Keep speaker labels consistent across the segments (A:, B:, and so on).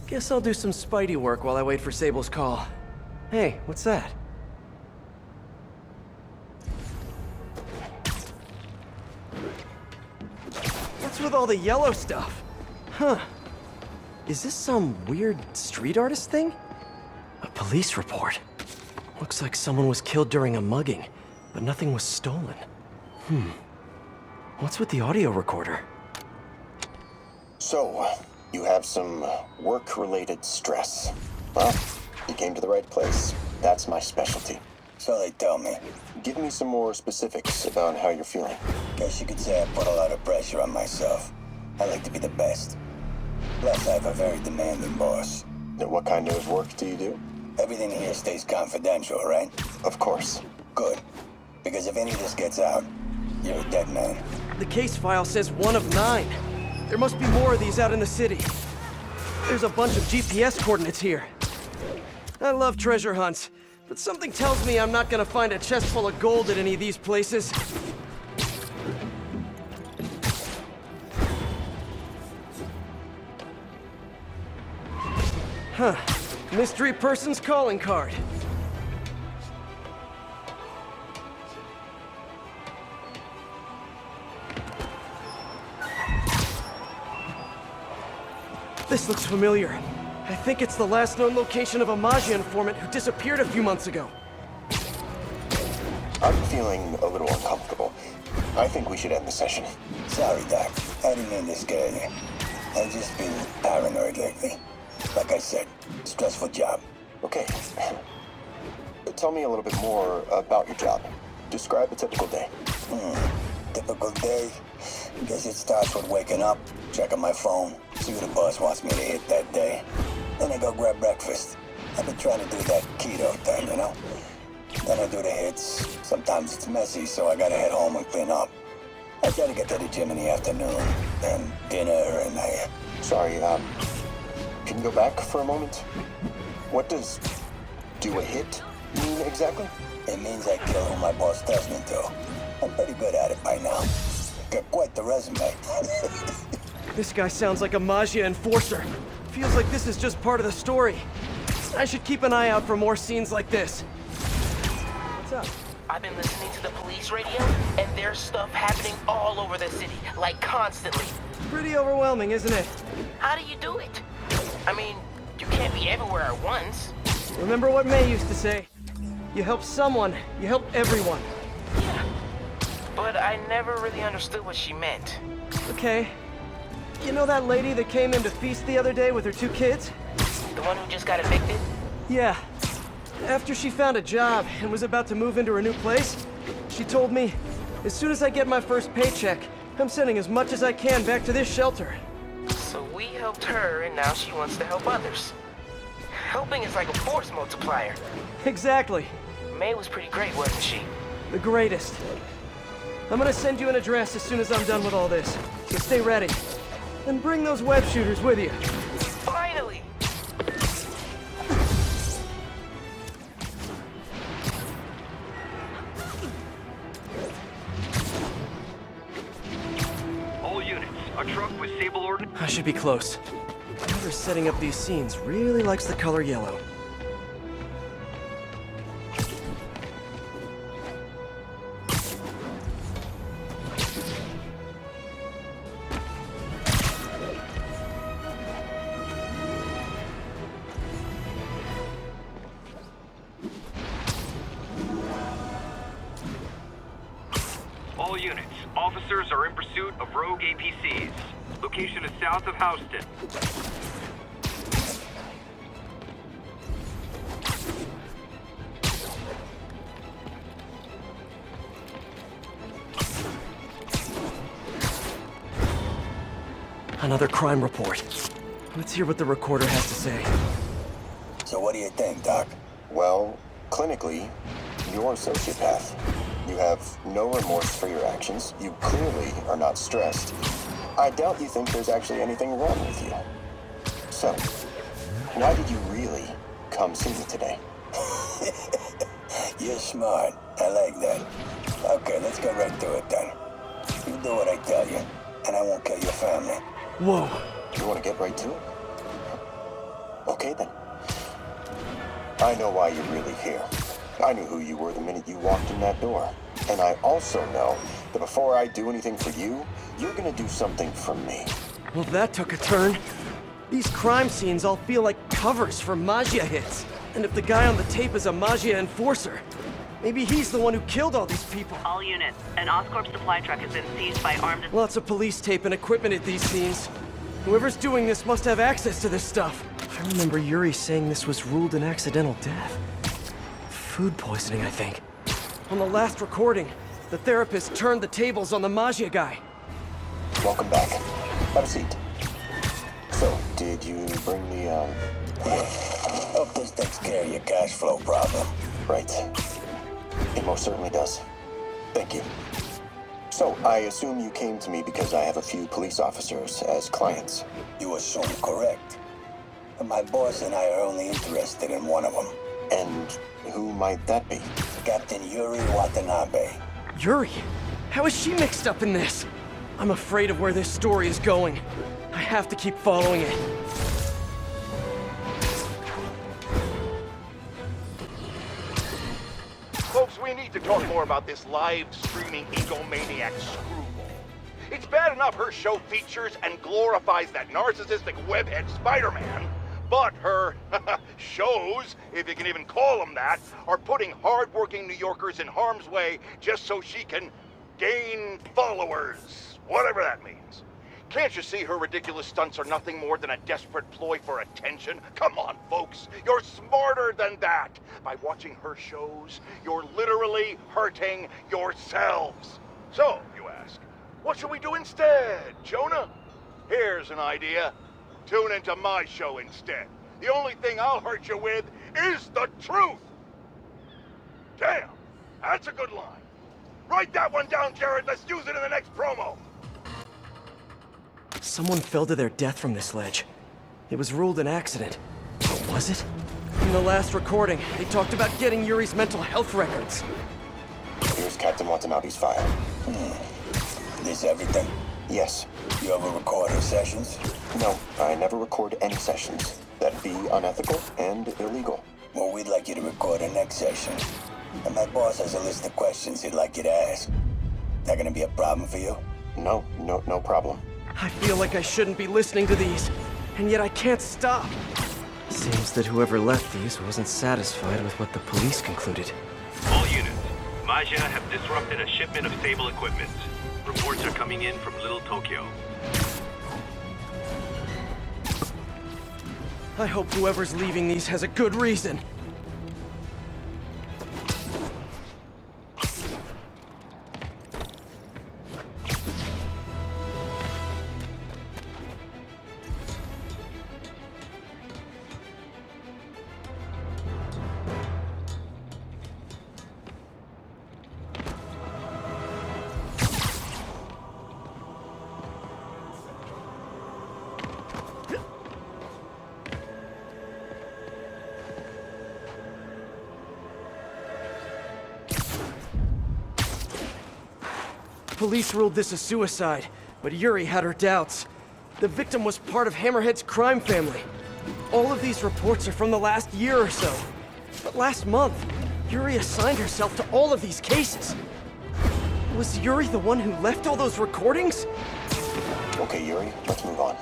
A: Guess I'll do some Spidey work while I wait for Sable's call. Hey, what's that? What's with all the yellow stuff? Huh. Is this some weird street artist thing? A police report. Looks like someone was killed during a mugging, but nothing was stolen. What's with the audio recorder?
B: So, you have some work-related stress. Well, you came to the right place. That's my specialty.
C: So they tell me.
B: Give me some more specifics about how you're feeling.
C: Guess you could say I put a lot of pressure on myself. I like to be the best. Plus, I have a very demanding boss.
B: Now, what kind of work do you do?
C: Everything here stays confidential, right?
B: Of course.
C: Good. Because if any of this gets out, you're a dead man.
A: The case file says 1 of 9. There must be more of these out in the city. There's a bunch of GPS coordinates here. I love treasure hunts, but something tells me I'm not gonna find a chest full of gold at any of these places. Huh. Mystery person's calling card. This looks familiar. I think it's the last known location of a Maggia informant who disappeared a few months ago.
B: I'm feeling a little uncomfortable. I think we should end the session.
C: Sorry, Doc. I didn't mean to scare you. I've just been paranoid lately. Like I said, stressful job.
B: Okay. Tell me a little bit more about your job. Describe a typical day.
C: Typical day? Guess it starts with waking up, checking my phone, see who the boss wants me to hit that day. Then I go grab breakfast. I've been trying to do that keto thing, you know? Then I do the hits. Sometimes it's messy, so I gotta head home and clean up. I try to get to the gym in the afternoon, then dinner, and I...
B: Sorry, can you go back for a moment? What does do a hit mean exactly?
C: It means I kill who my boss tells me to. I'm pretty good at it by now. Got quite the resume.
A: This guy sounds like a Maggia enforcer. Feels like this is just part of the story. I should keep an eye out for more scenes like this. What's up?
D: I've been listening to the police radio, and there's stuff happening all over the city, like constantly.
A: Pretty overwhelming, isn't it?
D: How do you do it? I mean, you can't be everywhere at once.
A: Remember what May used to say? You help someone, you help everyone.
D: Yeah, but I never really understood what she meant.
A: Okay. You know that lady that came in to feast the other day with her 2 kids?
D: The one who just got evicted?
A: Yeah. After she found a job and was about to move into her new place, she told me, as soon as I get my first paycheck, I'm sending as much as I can back to this shelter.
D: So we helped her, and now she wants to help others. Helping is like a force multiplier.
A: Exactly.
D: May was pretty great, wasn't she?
A: The greatest. I'm gonna send you an address as soon as I'm done with all this, so stay ready. And bring those web shooters with you.
D: Finally!
E: All units, a truck with Sable ordnance.
A: I should be close. Whoever's setting up these scenes really likes the color yellow.
E: All units, officers are in pursuit of rogue APCs. Location is south of Houston.
A: Another crime report. Let's hear what the recorder has to say.
C: So what do you think, Doc?
B: Well, clinically, you're a sociopath. You have no remorse for your actions. You clearly are not stressed. I doubt you think there's actually anything wrong with you. So, why did you really come see me today?
C: You're smart. I like that. Okay, let's get right to it then. You do what I tell you, and I won't kill your family.
A: Whoa.
B: You want to get right to it? Okay then. I know why you're really here. I knew who you were the minute you walked in that door. And I also know that before I do anything for you, you're gonna do something for me.
A: Well, that took a turn. These crime scenes all feel like covers for Maggia hits. And if the guy on the tape is a Maggia enforcer, maybe he's the one who killed all these people.
F: All units, an Oscorp supply truck has been seized by armed...
A: Lots of police tape and equipment at these scenes. Whoever's doing this must have access to this stuff. I remember Yuri saying this was ruled an accidental death. Food poisoning, I think. On the last recording, the therapist turned the tables on the Maggia guy.
B: Welcome back. Have a seat. So, did you bring the,
C: Hope this takes care of your cash flow problem.
B: Right. It most certainly does. Thank you. So, I assume you came to me because I have a few police officers as clients.
C: You assume correct. But my boss and I are only interested in one of them.
B: And who might that be?
C: Captain Yuri Watanabe.
A: Yuri? How is she mixed up in this? I'm afraid of where this story is going. I have to keep following it.
G: Folks, we need to talk more about this live streaming egomaniac screwball. It's bad enough her show features and glorifies that narcissistic webhead Spider-Man, but her shows, if you can even call them that, are putting hard-working New Yorkers in harm's way just so she can gain followers, whatever that means. Can't you see her ridiculous stunts are nothing more than a desperate ploy for attention? Come on, folks, you're smarter than that. By watching her shows, you're literally hurting yourselves. So, you ask, what should we do instead, Jonah? Here's an idea. Tune into my show instead. The only thing I'll hurt you with is the truth. Damn, that's a good line. Write that one down, Jared. Let's use it in the next promo.
A: Someone fell to their death from this ledge. It was ruled an accident. But was it? In the last recording, they talked about getting Yuri's mental health records.
B: Here's Captain Watanabe's file.
C: This everything?
B: Yes.
C: You ever record her sessions?
B: No, I never record any sessions. That'd be unethical and illegal.
C: Well, we'd like you to record her next session. And my boss has a list of questions he'd like you to ask. That gonna be a problem for you?
B: No problem.
A: I feel like I shouldn't be listening to these, and yet I can't stop. Seems that whoever left these wasn't satisfied with what the police concluded.
E: All units, Maggia have disrupted a shipment of stable equipment. Reports are coming in from Little Tokyo.
A: I hope whoever's leaving these has a good reason. Police ruled this a suicide, but Yuri had her doubts. The victim was part of Hammerhead's crime family. All of these reports are from the last year or so. But last month, Yuri assigned herself to all of these cases. Was Yuri the one who left all those recordings?
B: Okay, Yuri, let's move on.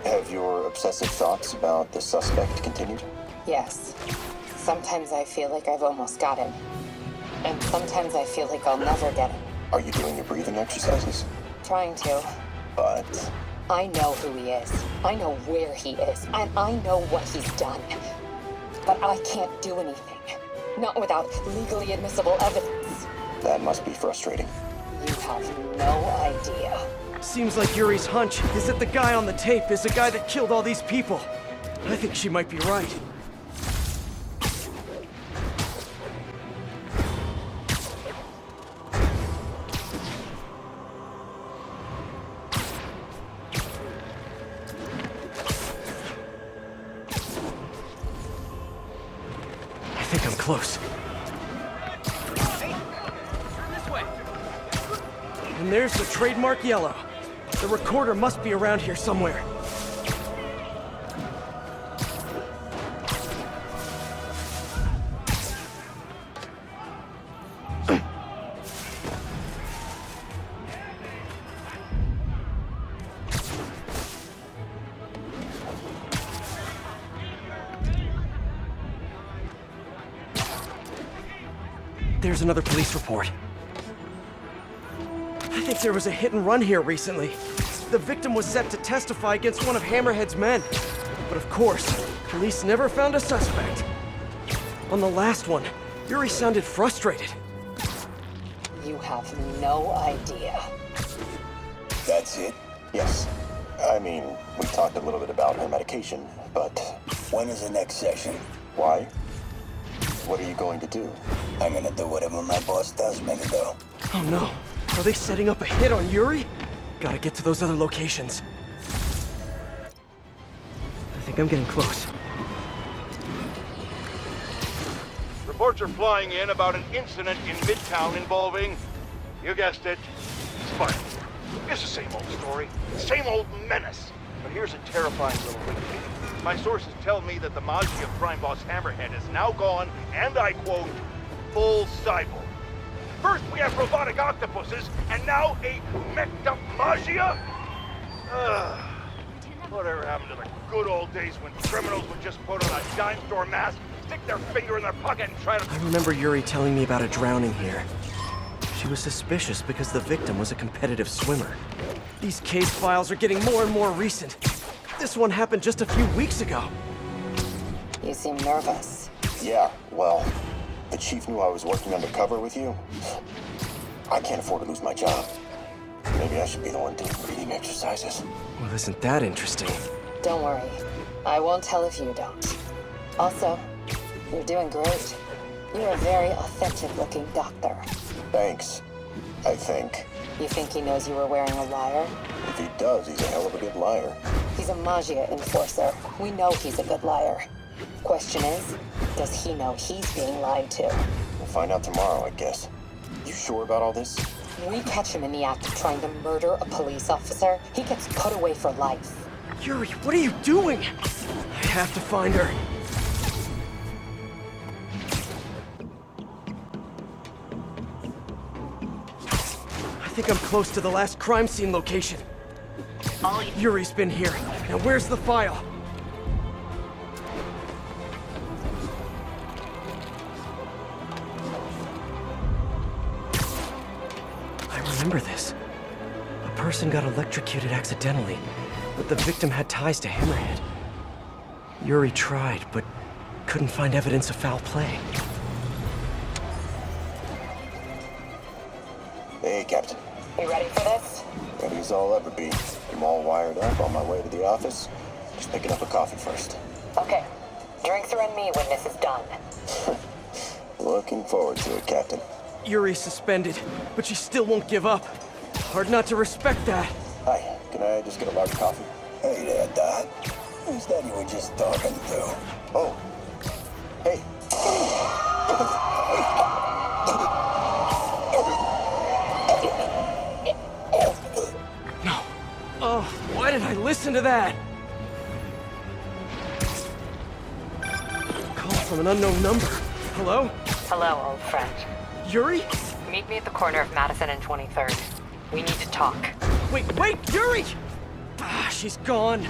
B: Have your obsessive thoughts about the suspect continued?
H: Yes. Sometimes I feel like I've almost got him. And sometimes I feel like I'll never get him.
B: Are you doing your breathing exercises?
H: Trying to.
B: But...
H: I know who he is. I know where he is. And I know what he's done. But I can't do anything. Not without legally admissible evidence.
B: that must be frustrating.
H: You have no idea.
A: Seems like Yuri's hunch is that the guy on the tape is the guy that killed all these people. I think she might be right. I think I'm close. And there's the trademark yellow. The recorder must be around here somewhere. There's another police report. I think there was a hit and run here recently. The victim was set to testify against one of Hammerhead's men. But of course, police never found a suspect. On the last one, Yuri sounded frustrated.
H: You have no idea.
C: That's it?
B: Yes. I mean, we talked a little bit about her medication, but
C: When is the next session?
B: why? What are you going to do?
C: I'm gonna do whatever my boss tells me to do.
A: Oh no, are they setting up a hit on Yuri? Gotta get to those other locations. I think I'm getting close.
G: Reports are flying in about an incident in Midtown involving, you guessed it, Spider. It's the same old story, same old menace. But here's a terrifying little thing. My sources tell me that the Maggia crime boss Hammerhead is now gone, and I quote, full cyborg. First we have robotic octopuses, and now a mech up Maggia? Whatever happened to the good old days when criminals would just put on a dime store mask, stick their finger in their pocket and try to...
A: I remember Yuri telling me about a drowning here. She was suspicious because the victim was a competitive swimmer. These case files are getting more and more recent. This one happened just a few weeks ago.
H: You seem nervous.
B: Yeah, well, the chief knew I was working undercover with you. I can't afford to lose my job. Maybe I should be the one doing breathing exercises.
A: Well, isn't that interesting?
H: Don't worry. I won't tell if you don't. Also, you're doing great. You're a very authentic-looking doctor.
B: Thanks, I think.
H: You think he knows you were wearing a wire?
B: If he does, he's a hell of a good liar.
H: He's a Maggia enforcer. We know he's a good liar. Question is, does he know he's being lied to?
B: We'll find out tomorrow, I guess. You sure about all this?
H: We catch him in the act of trying to murder a police officer, he gets put away for life.
A: Yuri, what are you doing? I have to find her. I think I'm close to the last crime scene location. Yuri's been here. Now where's the file? I remember this. A person got electrocuted accidentally, but the victim had ties to Hammerhead. Yuri tried, but couldn't find evidence of foul play.
B: Hey, Captain.
H: You ready for this?
B: Ready as I'll ever be. I'm all wired up on my way to the office. Just picking up a coffee first.
H: Okay. Drinks are on me when this is done.
B: Looking forward to it, Captain.
A: Yuri's suspended, but she still won't give up. Hard not to respect that.
B: Hi, can I just get a large coffee?
C: Hey there, Dot. Who's that you were just talking to?
B: Oh. Hey.
A: No. Oh, why did I listen to that? Call from an unknown number. Hello?
H: Hello, old friend.
A: Yuri?
H: Meet me at the corner of Madison and 23rd. We need to talk.
A: Wait, Yuri! Ah, she's gone.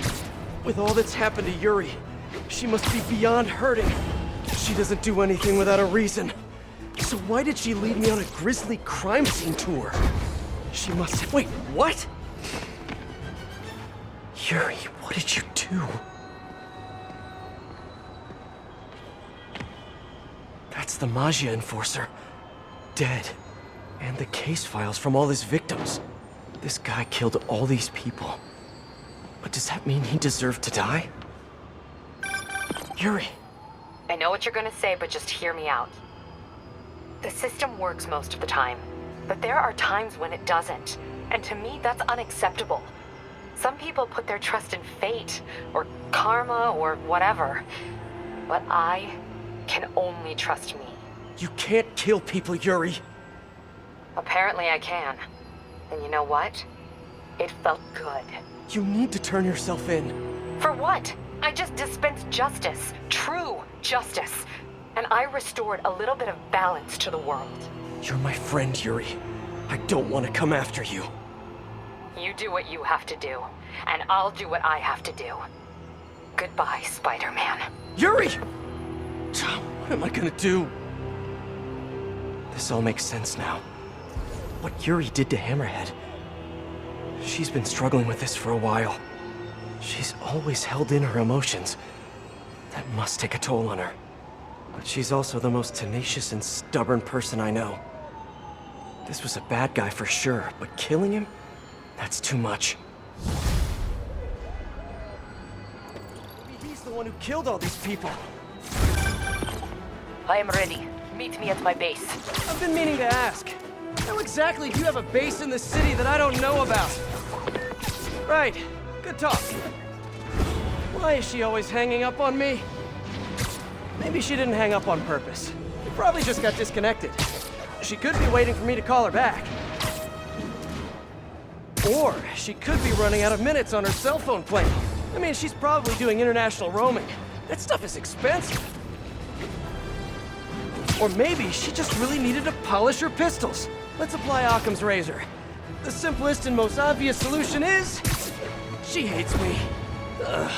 A: With all that's happened to Yuri, she must be beyond hurting. She doesn't do anything without a reason. So why did she lead me on a grisly crime scene tour? She must... Wait, what? Yuri, what did you do? That's the Maggia enforcer. Dead. And the case files from all his victims. This guy killed all these people. But does that mean he deserved to die? Yuri.
H: I know what you're gonna say, but just hear me out. The system works most of the time, but there are times when it doesn't. And to me, that's unacceptable. Some people put their trust in fate, or karma, or whatever. But I can only trust me.
A: You can't kill people, Yuri.
H: Apparently I can. And you know what? It felt good.
A: You need to turn yourself in.
H: For what? I just dispensed justice. True justice. And I restored a little bit of balance to the world.
A: You're my friend, Yuri. I don't want to come after you.
H: You do what you have to do, and I'll do what I have to do. Goodbye, Spider-Man.
A: Yuri! What am I gonna do? This all makes sense now. What Yuri did to Hammerhead. She's been struggling with this for a while. She's always held in her emotions. That must take a toll on her. But she's also the most tenacious and stubborn person I know. This was a bad guy for sure, but killing him? That's too much. Maybe he's the one who killed all these people.
F: I am ready. Meet me at my base.
A: I've been meaning to ask. How exactly do you have a base in the city that I don't know about? Right. Good talk. Why is she always hanging up on me? Maybe she didn't hang up on purpose. We probably just got disconnected. She could be waiting for me to call her back. Or she could be running out of minutes on her cell phone plan. I mean, she's probably doing international roaming. That stuff is expensive. Or maybe she just really needed to polish her pistols. Let's apply Occam's razor. The simplest and most obvious solution is... she hates me. Ugh.